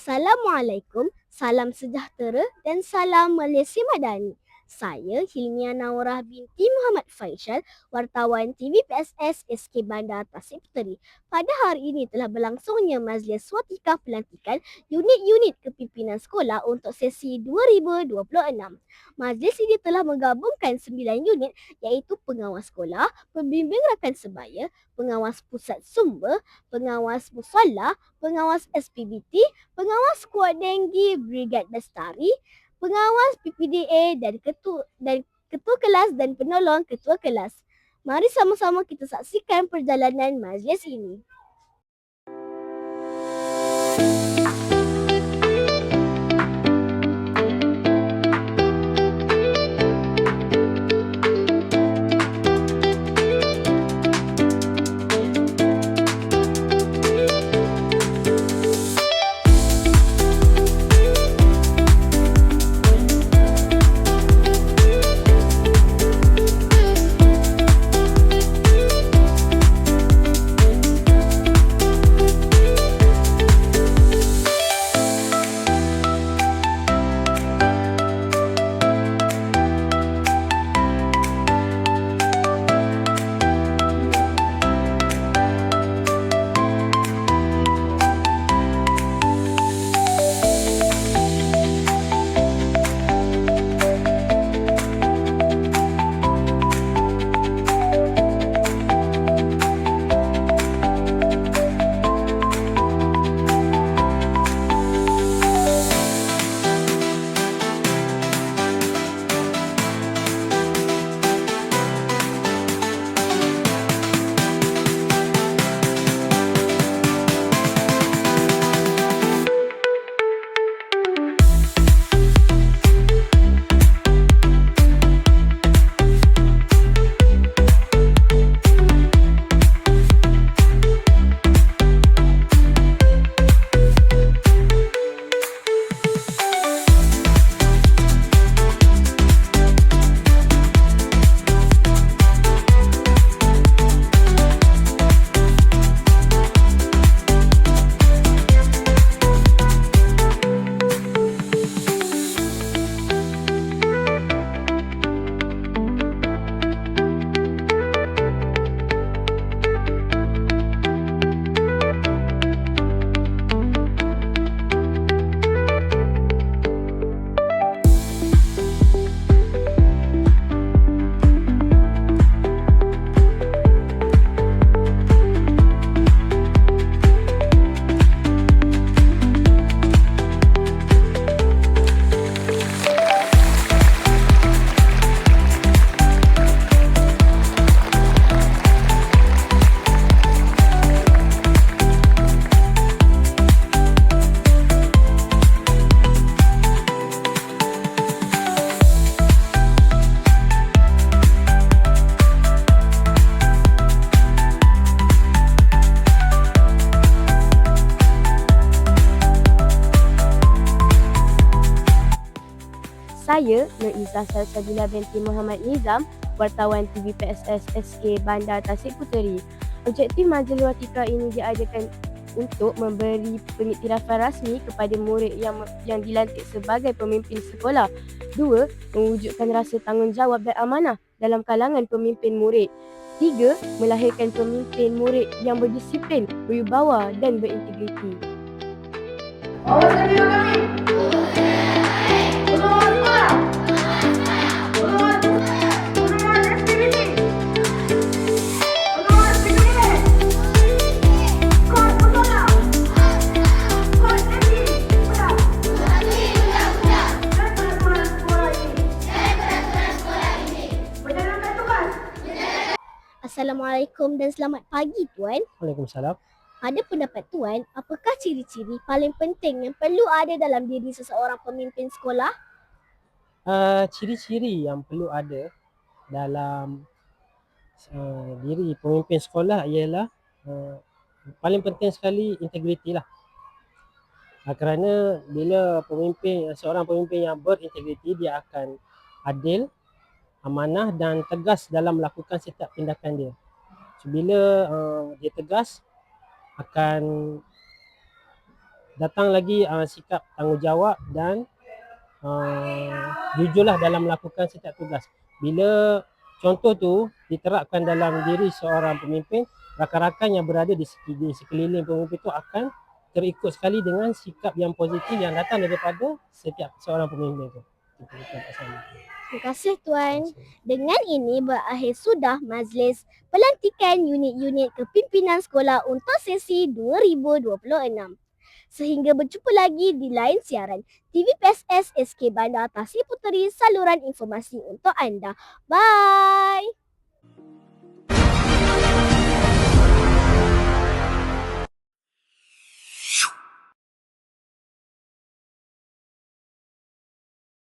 Assalamualaikum, salam sejahtera dan salam Malaysia Madani. Saya Hilmia Naurah binti Muhammad Faisal, wartawan TVPSS SK Bandar Tasik Puteri. Pada hari ini telah berlangsungnya majlis watikah pelantikan unit-unit kepimpinan sekolah untuk sesi 2026. Majlis ini telah menggabungkan 9 unit iaitu pengawas sekolah, pembimbing rakan sebaya, pengawas pusat sumber, pengawas musalla, pengawas SPBT, pengawas skuad denggi Brigad Bestari, pengawas PPDA dan ketua kelas dan penolong ketua kelas. Mari sama-sama kita saksikan perjalanan majlis ini. Saya, Nur Izzah Salsabila binti Muhammad Nizam, wartawan TVPSS SK Bandar Tasik Puteri. Objektif majlis watikah ini diadakan untuk memberi pengiktirafan rasmi kepada murid yang dilantik sebagai pemimpin sekolah. 2. Mewujudkan rasa tanggungjawab dan amanah dalam kalangan pemimpin murid. 3. Melahirkan pemimpin murid yang berdisiplin, berwibawa dan berintegriti. Awaskan diri kami. Assalamualaikum dan selamat pagi Tuan. Waalaikumsalam. Pada pendapat Tuan, apakah ciri-ciri paling penting yang perlu ada dalam diri seseorang pemimpin sekolah? Ciri-ciri yang perlu ada dalam diri pemimpin sekolah ialah paling penting sekali integriti lah. Kerana bila seorang pemimpin yang berintegriti, dia akan adil, amanah dan tegas dalam melakukan setiap tindakan dia. So, bila dia tegas, akan datang lagi sikap tanggungjawab dan jujurlah dalam melakukan setiap tugas. Bila contoh tu diterapkan dalam diri seorang pemimpin, rakan-rakan yang berada di sekeliling pemimpin itu akan terikut sekali dengan sikap yang positif yang datang daripada setiap seorang pemimpin itu. Terima kasih Tuan. Dengan ini berakhir sudah majlis pelantikan unit-unit kepimpinan sekolah untuk sesi 2026. Sehingga berjumpa lagi di lain siaran TVPSS SK Bandar Tasik Puteri, saluran informasi untuk anda. Bye!